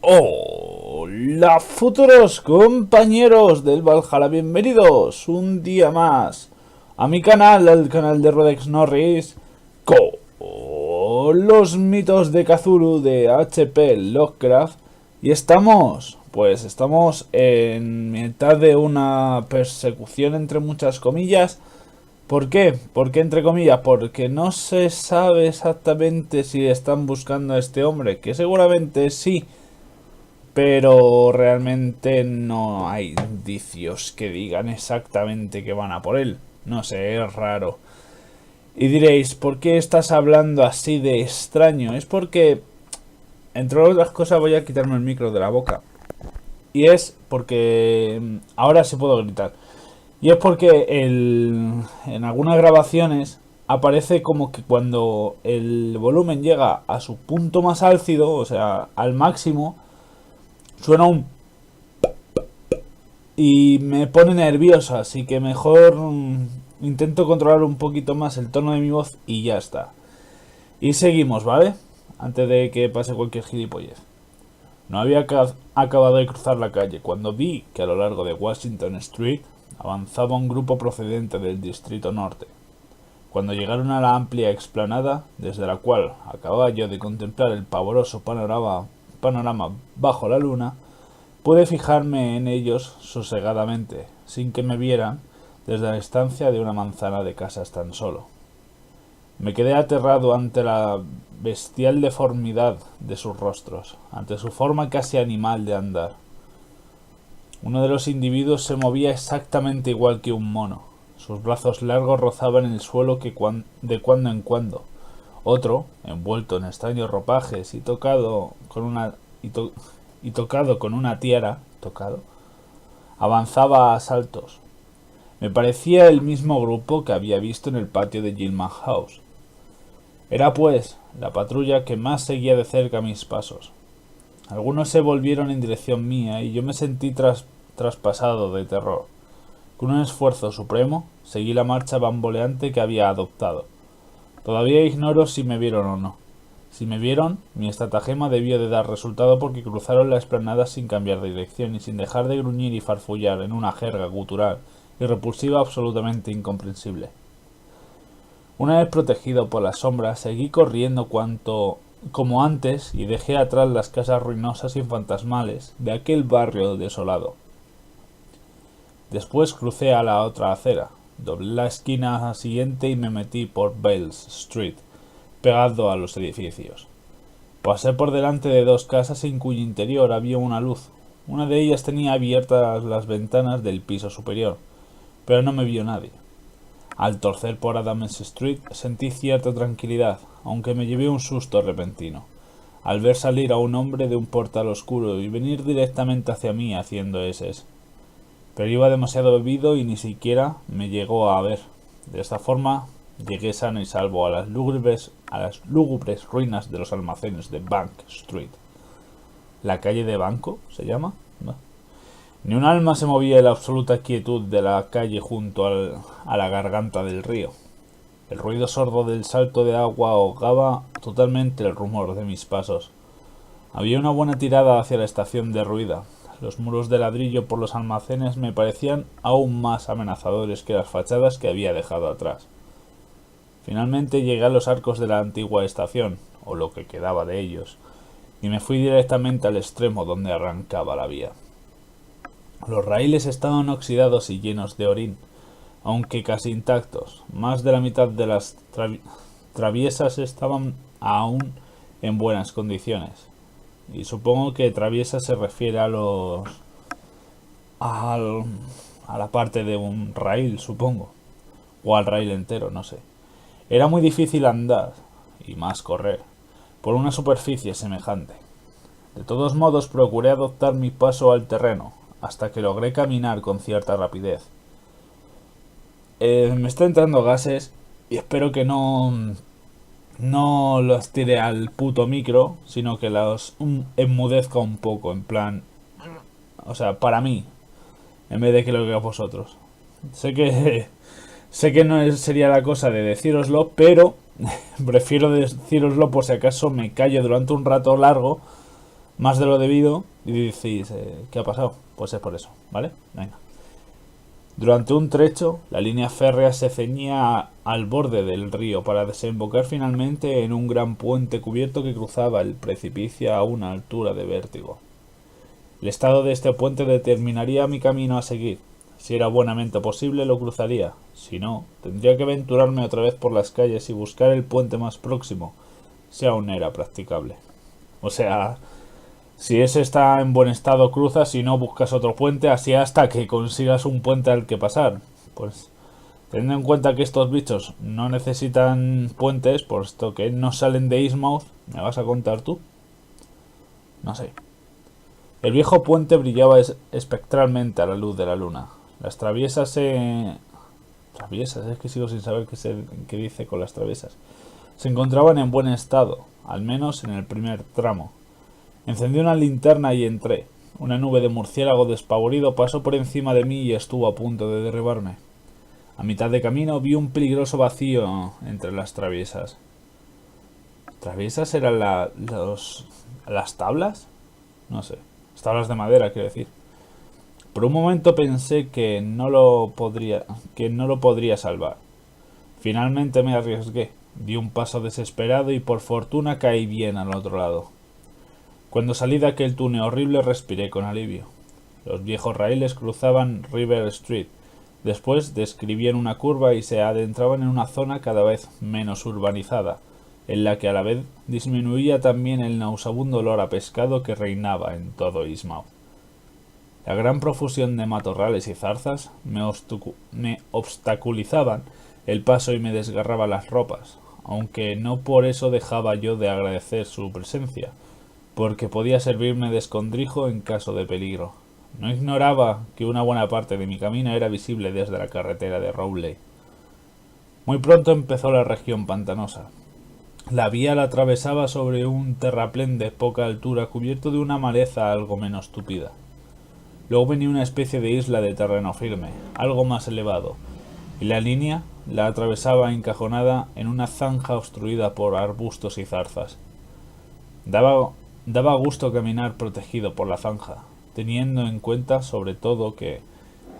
Hola futuros compañeros del Valhalla, bienvenidos un día más a mi canal, al canal de Rodex Norris, con los mitos de Cthulhu de HP Lovecraft. Y estamos en mitad de una persecución entre muchas comillas. ¿Por qué? ¿Por qué entre comillas? Porque no se sabe exactamente si están buscando a este hombre, que seguramente sí, pero realmente no hay indicios que digan exactamente que van a por él. No sé, es raro. Y diréis, ¿por qué estás hablando así de extraño? Es porque, entre otras cosas, voy a quitarme el micro de la boca. Y es porque ahora sí puedo gritar. Y es porque en algunas grabaciones aparece como que cuando el volumen llega a su punto más álcido, o sea, al máximo, suena un y me pone nervioso, así que mejor intento controlar un poquito más el tono de mi voz y ya está. Y seguimos, ¿vale? Antes de que pase cualquier gilipollez. No había acabado de cruzar la calle cuando vi que a lo largo de Washington Street avanzaba un grupo procedente del Distrito Norte. Cuando llegaron a la amplia explanada, desde la cual acababa yo de contemplar el pavoroso panorama bajo la luna, pude fijarme en ellos sosegadamente, sin que me vieran, desde la distancia de una manzana de casas tan solo. Me quedé aterrado ante la bestial deformidad de sus rostros, ante su forma casi animal de andar. Uno de los individuos se movía exactamente igual que un mono. Sus brazos largos rozaban el suelo de cuando en cuando. Otro, envuelto en extraños ropajes y tocado con una y tocado con una tiara, avanzaba a saltos. Me parecía el mismo grupo que había visto en el patio de Gilman House. Era, pues, la patrulla que más seguía de cerca mis pasos. Algunos se volvieron en dirección mía y yo me sentí traspasado de terror. Con un esfuerzo supremo, seguí la marcha bamboleante que había adoptado. Todavía ignoro si me vieron o no. Si me vieron, mi estratagema debió de dar resultado porque cruzaron la explanada sin cambiar de dirección y sin dejar de gruñir y farfullar en una jerga gutural y repulsiva absolutamente incomprensible. Una vez protegido por las sombras, seguí corriendo como antes y dejé atrás las casas ruinosas y fantasmales de aquel barrio desolado. Después crucé a la otra acera, doblé la esquina siguiente y me metí por Bales Street, pegado a los edificios. Pasé por delante de dos casas en cuyo interior había una luz. Una de ellas tenía abiertas las ventanas del piso superior, pero no me vio nadie. Al torcer por Adams Street sentí cierta tranquilidad, aunque me llevé un susto repentino, al ver salir a un hombre de un portal oscuro y venir directamente hacia mí haciendo eses. Pero iba demasiado bebido y ni siquiera me llegó a ver. De esta forma llegué sano y salvo a las lúgubres ruinas de los almacenes de Bank Street. ¿La calle de Banco se llama? No. Ni un alma se movía en la absoluta quietud de la calle junto a la garganta del río. El ruido sordo del salto de agua ahogaba totalmente el rumor de mis pasos. Había una buena tirada hacia la estación derruida. Los muros de ladrillo por los almacenes me parecían aún más amenazadores que las fachadas que había dejado atrás. Finalmente llegué a los arcos de la antigua estación, o lo que quedaba de ellos, y me fui directamente al extremo donde arrancaba la vía. Los raíles estaban oxidados y llenos de orín, aunque casi intactos. Más de la mitad de las traviesas estaban aún en buenas condiciones. Y supongo que traviesa se refiere al, a la parte de un raíl, supongo. O al raíl entero, no sé. Era muy difícil andar, y más correr, por una superficie semejante. De todos modos procuré adoptar mi paso al terreno, hasta que logré caminar con cierta rapidez. Me está entrando gases y espero que no los tire al puto micro, sino que los enmudezca un poco, en plan, o sea, para mí, en vez de que lo diga vosotros. Sé que sé que no sería la cosa de decíroslo, pero prefiero decíroslo por si acaso me callo durante un rato largo más de lo debido y decís, ¿qué ha pasado? Pues es por eso, ¿vale? Venga. Durante un trecho, la línea férrea se ceñía al borde del río para desembocar finalmente en un gran puente cubierto que cruzaba el precipicio a una altura de vértigo. El estado de este puente determinaría mi camino a seguir. Si era buenamente posible, lo cruzaría. Si no, tendría que aventurarme otra vez por las calles y buscar el puente más próximo, si aún era practicable. O sea, si ese está en buen estado, cruzas, si no, buscas otro puente, así hasta que consigas un puente al que pasar. Pues, teniendo en cuenta que estos bichos no necesitan puentes, puesto que no salen de Innsmouth, ¿me vas a contar tú? No sé. El viejo puente brillaba espectralmente a la luz de la luna. Las traviesas se... Traviesas, es que sigo sin saber qué dice con las traviesas. Se encontraban en buen estado, al menos en el primer tramo. Encendí una linterna y entré. Una nube de murciélago despavorido pasó por encima de mí y estuvo a punto de derribarme. A mitad de camino vi un peligroso vacío entre las traviesas. ¿Traviesas eran las tablas? No sé. Tablas de madera, quiero decir. Por un momento pensé que no lo podría salvar. Finalmente me arriesgué. Di un paso desesperado y por fortuna caí bien al otro lado. Cuando salí de aquel túnel horrible respiré con alivio. Los viejos raíles cruzaban River Street. Después describían una curva y se adentraban en una zona cada vez menos urbanizada, en la que a la vez disminuía también el nauseabundo olor a pescado que reinaba en todo Innsmouth. La gran profusión de matorrales y zarzas me obstaculizaban el paso y me desgarraba las ropas, aunque no por eso dejaba yo de agradecer su presencia, porque podía servirme de escondrijo en caso de peligro. No ignoraba que una buena parte de mi camino era visible desde la carretera de Rowley. Muy pronto empezó la región pantanosa. La vía la atravesaba sobre un terraplén de poca altura cubierto de una maleza algo menos tupida. Luego venía una especie de isla de terreno firme, algo más elevado, y la línea la atravesaba encajonada en una zanja obstruida por arbustos y zarzas. Daba gusto caminar protegido por la zanja, teniendo en cuenta sobre todo que,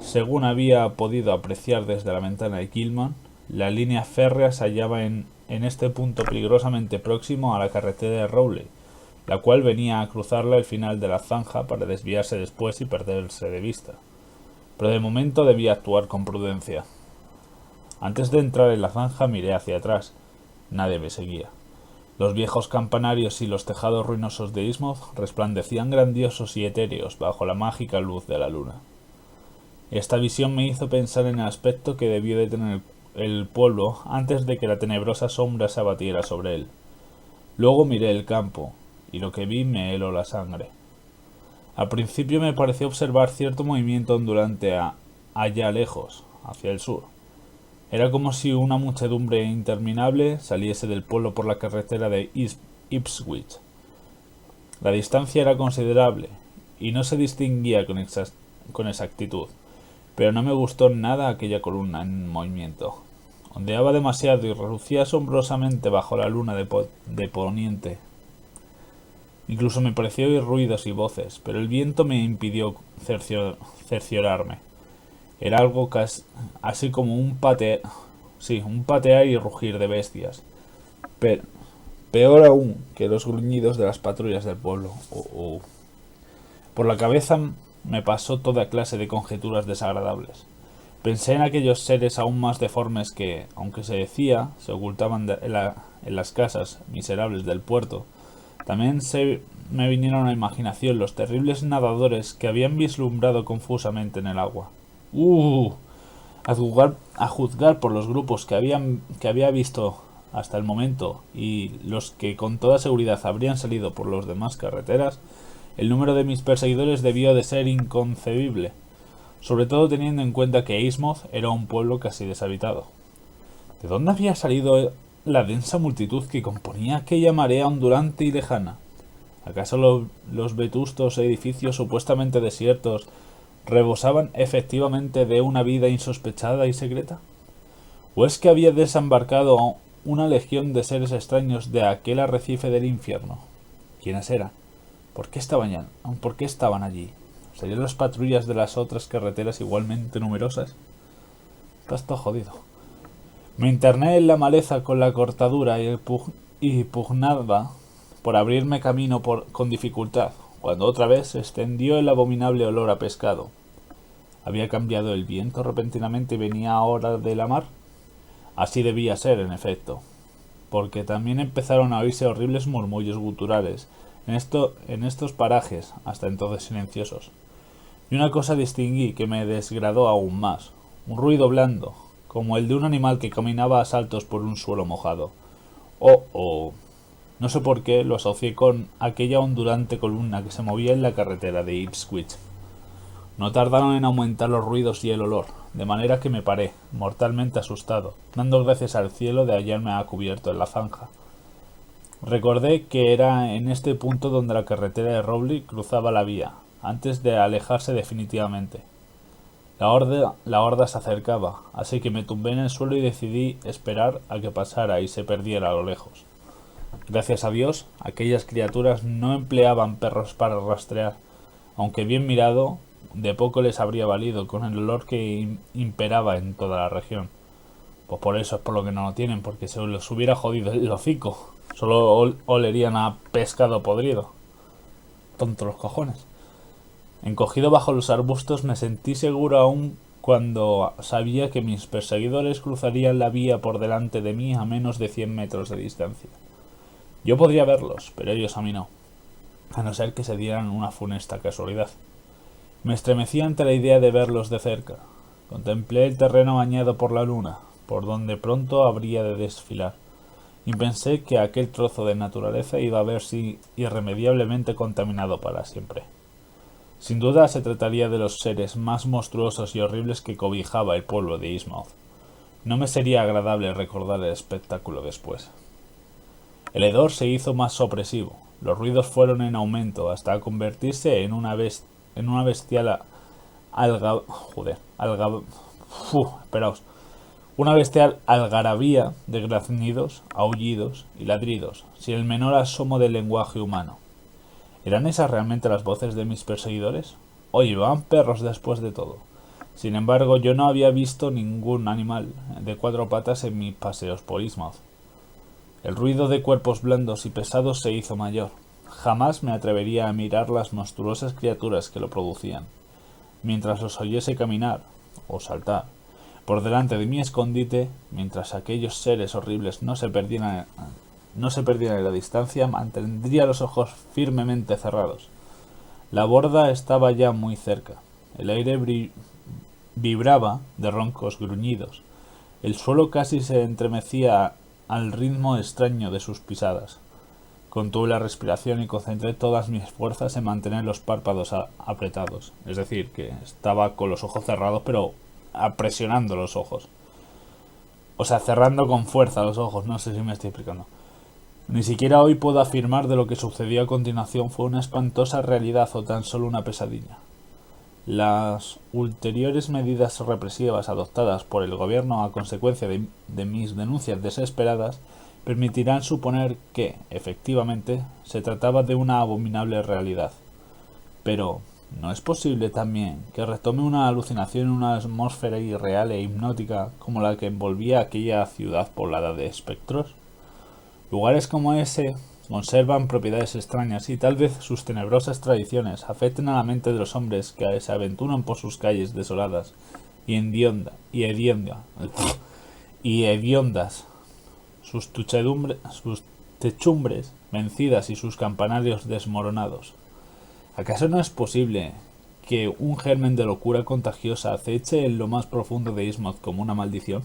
según había podido apreciar desde la ventana de Gilman, la línea férrea se hallaba en este punto peligrosamente próximo a la carretera de Rowley, la cual venía a cruzarla al final de la zanja para desviarse después y perderse de vista. Pero de momento debía actuar con prudencia. Antes de entrar en la zanja miré hacia atrás. Nadie me seguía. Los viejos campanarios y los tejados ruinosos de Innsmouth resplandecían grandiosos y etéreos bajo la mágica luz de la luna. Esta visión me hizo pensar en el aspecto que debió de tener el pueblo antes de que la tenebrosa sombra se abatiera sobre él. Luego miré el campo, y lo que vi me heló la sangre. Al principio me pareció observar cierto movimiento ondulante allá lejos, hacia el sur. Era como si una muchedumbre interminable saliese del pueblo por la carretera de Ipswich. La distancia era considerable, y no se distinguía con exactitud, pero no me gustó nada aquella columna en movimiento. Ondeaba demasiado y relucía asombrosamente bajo la luna de poniente. Incluso me pareció oír ruidos y voces, pero el viento me impidió cerciorarme. Era algo así como un patear y rugir de bestias. Pero peor aún que los gruñidos de las patrullas del pueblo. Por la cabeza me pasó toda clase de conjeturas desagradables. Pensé en aquellos seres aún más deformes que, aunque se decía, se ocultaban en las casas miserables del puerto. También me vinieron a la imaginación los terribles nadadores que habían vislumbrado confusamente en el agua. A juzgar por los grupos que había visto hasta el momento y los que con toda seguridad habrían salido por las demás carreteras, el número de mis perseguidores debió de ser inconcebible, sobre todo teniendo en cuenta que Innsmouth era un pueblo casi deshabitado. ¿De dónde había salido la densa multitud que componía aquella marea ondulante y lejana? ¿Acaso los vetustos edificios supuestamente desiertos rebosaban efectivamente de una vida insospechada y secreta? ¿O es que había desembarcado una legión de seres extraños de aquel arrecife del infierno? ¿Quiénes eran? ¿Por qué estaban allí? ¿Serían las patrullas de las otras carreteras igualmente numerosas? Estás todo jodido. Me interné en la maleza con la cortadura y pugnaba por abrirme camino con dificultad, cuando otra vez se extendió el abominable olor a pescado. ¿Había cambiado el viento repentinamente y venía ahora de la mar? Así debía ser, en efecto, porque también empezaron a oírse horribles murmullos guturales en estos parajes, hasta entonces silenciosos. Y una cosa distinguí que me desgradó aún más, un ruido blando, como el de un animal que caminaba a saltos por un suelo mojado. Oh. No sé por qué lo asocié con aquella ondulante columna que se movía en la carretera de Ipswich. No tardaron en aumentar los ruidos y el olor, de manera que me paré, mortalmente asustado, dando gracias al cielo de hallarme a cubierto en la zanja. Recordé que era en este punto donde la carretera de Rowley cruzaba la vía, antes de alejarse definitivamente. La horda se acercaba, así que me tumbé en el suelo y decidí esperar a que pasara y se perdiera a lo lejos. Gracias a Dios, aquellas criaturas no empleaban perros para rastrear, aunque bien mirado, de poco les habría valido con el olor que imperaba en toda la región. Pues por eso es por lo que no lo tienen, porque se les hubiera jodido el hocico. Solo olerían a pescado podrido. Tontos los cojones. Encogido bajo los arbustos me sentí seguro aún cuando sabía que mis perseguidores cruzarían la vía por delante de mí a menos de 100 metros de distancia. Yo podría verlos, pero ellos a mí no, a no ser que se dieran una funesta casualidad. Me estremecí ante la idea de verlos de cerca. Contemplé el terreno bañado por la luna, por donde pronto habría de desfilar, y pensé que aquel trozo de naturaleza iba a verse irremediablemente contaminado para siempre. Sin duda se trataría de los seres más monstruosos y horribles que cobijaba el pueblo de Innsmouth. No me sería agradable recordar el espectáculo después. El hedor se hizo más opresivo. Los ruidos fueron en aumento hasta convertirse en una bestial una bestial algarabía de graznidos, aullidos y ladridos, sin el menor asomo del lenguaje humano. ¿Eran esas realmente las voces de mis perseguidores? ¿O llevaban perros después de todo? Sin embargo, yo no había visto ningún animal de 4 patas en mis paseos por Innsmouth. El ruido de cuerpos blandos y pesados se hizo mayor. Jamás me atrevería a mirar las monstruosas criaturas que lo producían. Mientras los oyese caminar, o saltar, por delante de mi escondite, mientras aquellos seres horribles no se perdieran en la distancia, mantendría los ojos firmemente cerrados. La borda estaba ya muy cerca. El aire vibraba de roncos gruñidos. El suelo casi se entremecía al ritmo extraño de sus pisadas. Contuve la respiración y concentré todas mis fuerzas en mantener los párpados apretados. Es decir, que estaba con los ojos cerrados, pero presionando los ojos. O sea, cerrando con fuerza los ojos. No sé si me estoy explicando. Ni siquiera hoy puedo afirmar de lo que sucedió a continuación fue una espantosa realidad o tan solo una pesadilla. Las ulteriores medidas represivas adoptadas por el gobierno a consecuencia de mis denuncias desesperadas permitirán suponer que, efectivamente, se trataba de una abominable realidad. Pero, ¿no es posible también que retome una alucinación en una atmósfera irreal e hipnótica como la que envolvía aquella ciudad poblada de espectros? Lugares como ese conservan propiedades extrañas y tal vez sus tenebrosas tradiciones afecten a la mente de los hombres que se aventuran por sus calles desoladas y hediondas, sus techumbres vencidas y sus campanarios desmoronados. ¿Acaso no es posible que un germen de locura contagiosa aceche en lo más profundo de Innsmouth como una maldición?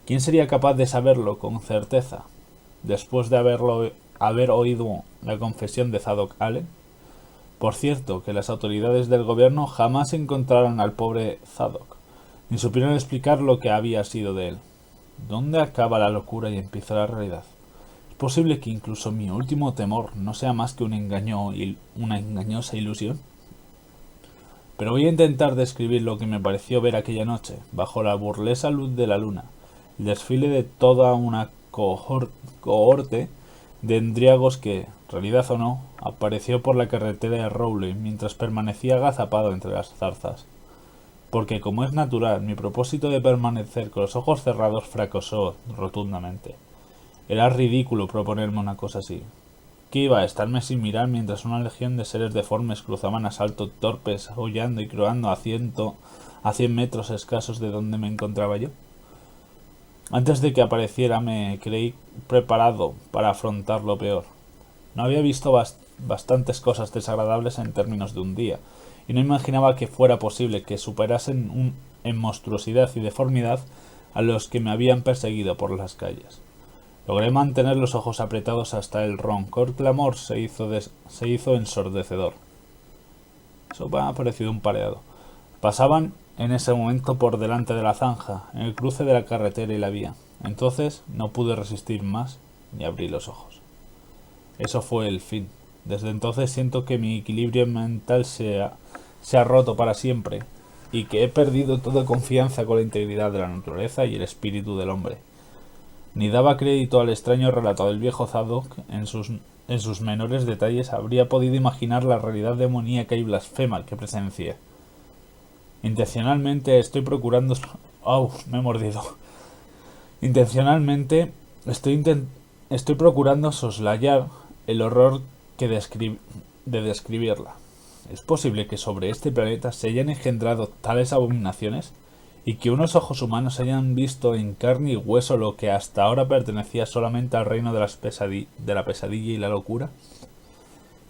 ¿Quién sería capaz de saberlo con certeza, después de haber oído la confesión de Zadok Allen? Por cierto, que las autoridades del gobierno jamás encontraron al pobre Zadok, ni supieron explicar lo que había sido de él. ¿Dónde acaba la locura y empieza la realidad? ¿Es posible que incluso mi último temor no sea más que una engañosa ilusión? Pero voy a intentar describir lo que me pareció ver aquella noche, bajo la burlesa luz de la luna, el desfile de toda una cohorte de endriagos que, realidad o no, apareció por la carretera de Rowley mientras permanecía agazapado entre las zarzas. Porque, como es natural, mi propósito de permanecer con los ojos cerrados fracasó rotundamente. Era ridículo proponerme una cosa así. ¿Qué iba a estarme sin mirar mientras una legión de seres deformes cruzaban a salto torpes, aullando y croando a 100 metros escasos de donde me encontraba yo? Antes de que apareciera me creí preparado para afrontar lo peor. No había visto bastantes cosas desagradables en términos de un día, y no imaginaba que fuera posible que superasen en monstruosidad y deformidad a los que me habían perseguido por las calles. Logré mantener los ojos apretados hasta el roncor clamor se hizo ensordecedor. Eso me ha parecido un pareado. Pasaban en ese momento por delante de la zanja, en el cruce de la carretera y la vía. Entonces no pude resistir más y abrí los ojos. Eso fue el fin. Desde entonces siento que mi equilibrio mental se ha roto para siempre y que he perdido toda confianza con la integridad de la naturaleza y el espíritu del hombre. Ni daba crédito al extraño relato del viejo Zadok. En sus menores detalles habría podido imaginar la realidad demoníaca y blasfema que presencié. Intencionalmente estoy procurando... ¡Au! Me he mordido. Intencionalmente estoy procurando soslayar el horror de describirla. ¿Es posible que sobre este planeta se hayan engendrado tales abominaciones y que unos ojos humanos hayan visto en carne y hueso lo que hasta ahora pertenecía solamente al reino de la pesadilla y la locura?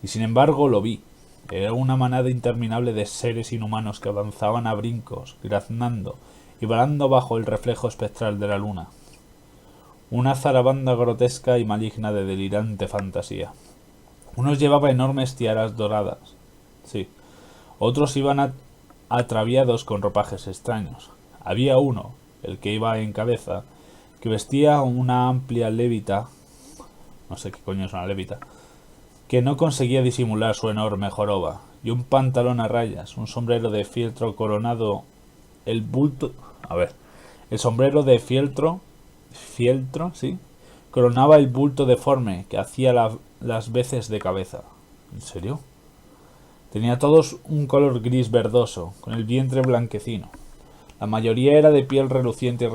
Y sin embargo lo vi. Era una manada interminable de seres inhumanos que avanzaban a brincos, graznando y volando bajo el reflejo espectral de la luna. Una zarabanda grotesca y maligna de delirante fantasía. Unos llevaban enormes tiaras doradas. Sí. Otros iban ataviados con ropajes extraños. Había uno, el que iba en cabeza, que vestía una amplia levita, no sé qué coño es una levita, que no conseguía disimular su enorme joroba, y un pantalón a rayas, un sombrero de fieltro coronado, el sombrero de fieltro, sí, coronaba el bulto deforme que hacía las veces de cabeza. ¿En serio? Tenía todos un color gris verdoso, con el vientre blanquecino. La mayoría era de piel reluciente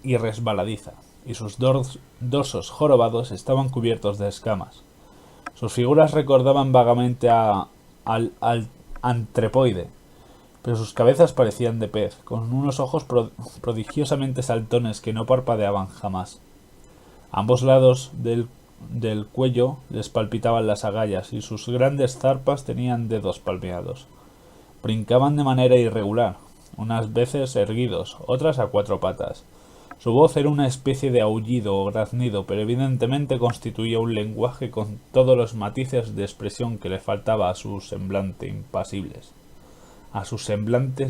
y resbaladiza, y sus dorsos jorobados estaban cubiertos de escamas. Sus figuras recordaban vagamente al antropoide, pero sus cabezas parecían de pez, con unos ojos prodigiosamente saltones que no parpadeaban jamás. A ambos lados del cuello les palpitaban las agallas y sus grandes zarpas tenían dedos palmeados. Brincaban de manera irregular, unas veces erguidos, otras a cuatro patas. Su voz era una especie de aullido o graznido, pero evidentemente constituía un lenguaje con todos los matices de expresión que le faltaba a sus semblantes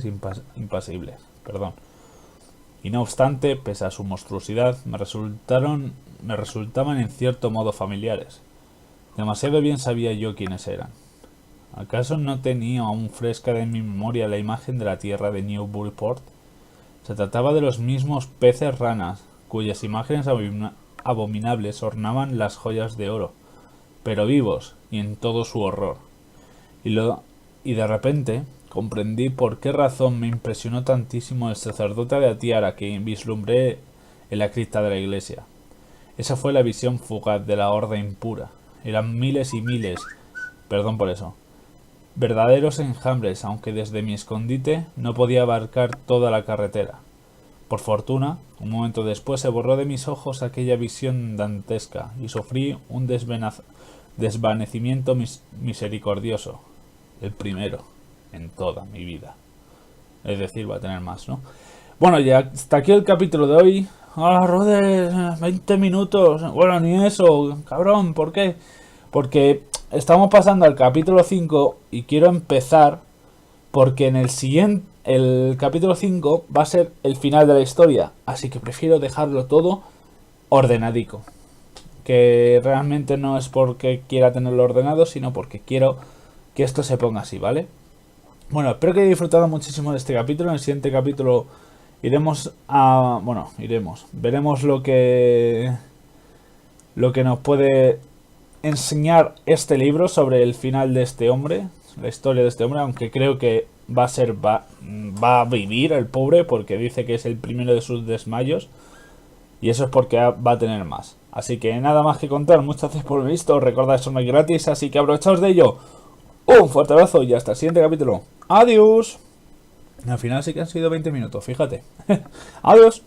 impasibles. Perdón. Y no obstante, pese a su monstruosidad, me resultaban en cierto modo familiares. Demasiado bien sabía yo quiénes eran. ¿Acaso no tenía aún fresca de mi memoria la imagen de la tierra de Newburyport? Se trataba de los mismos peces ranas, cuyas imágenes abominables ornaban las joyas de oro, pero vivos y en todo su horror. Y de repente comprendí por qué razón me impresionó tantísimo el sacerdote de la tiara que vislumbré en la cripta de la iglesia. Esa fue la visión fugaz de la horda impura. Eran miles y miles, perdón por eso, verdaderos enjambres, aunque desde mi escondite no podía abarcar toda la carretera. Por fortuna, un momento después se borró de mis ojos aquella visión dantesca y sufrí un desvanecimiento misericordioso, el primero en toda mi vida. Es decir, va a tener más, ¿no? Bueno, ya hasta aquí el capítulo de hoy. ¡Ah, Roder! 20 minutos. Bueno, ni eso, cabrón, ¿por qué? Porque estamos pasando al capítulo 5 y quiero empezar porque el capítulo 5 va a ser el final de la historia, así que prefiero dejarlo todo ordenadico. Que realmente no es porque quiera tenerlo ordenado, sino porque quiero que esto se ponga así, ¿vale? Bueno, espero que hayáis disfrutado muchísimo de este capítulo. En el siguiente capítulo veremos lo lo que nos puede enseñar este libro sobre el final de este hombre, la historia de este hombre, aunque creo que va a vivir el pobre, porque dice que es el primero de sus desmayos, y eso es porque va a tener más. Así que nada más que contar, muchas gracias por haber visto, recordad eso no es gratis, así que aprovechaos de ello. Un fuerte abrazo y hasta el siguiente capítulo. Adiós. Al final sí que han sido 20 minutos, fíjate. Adiós.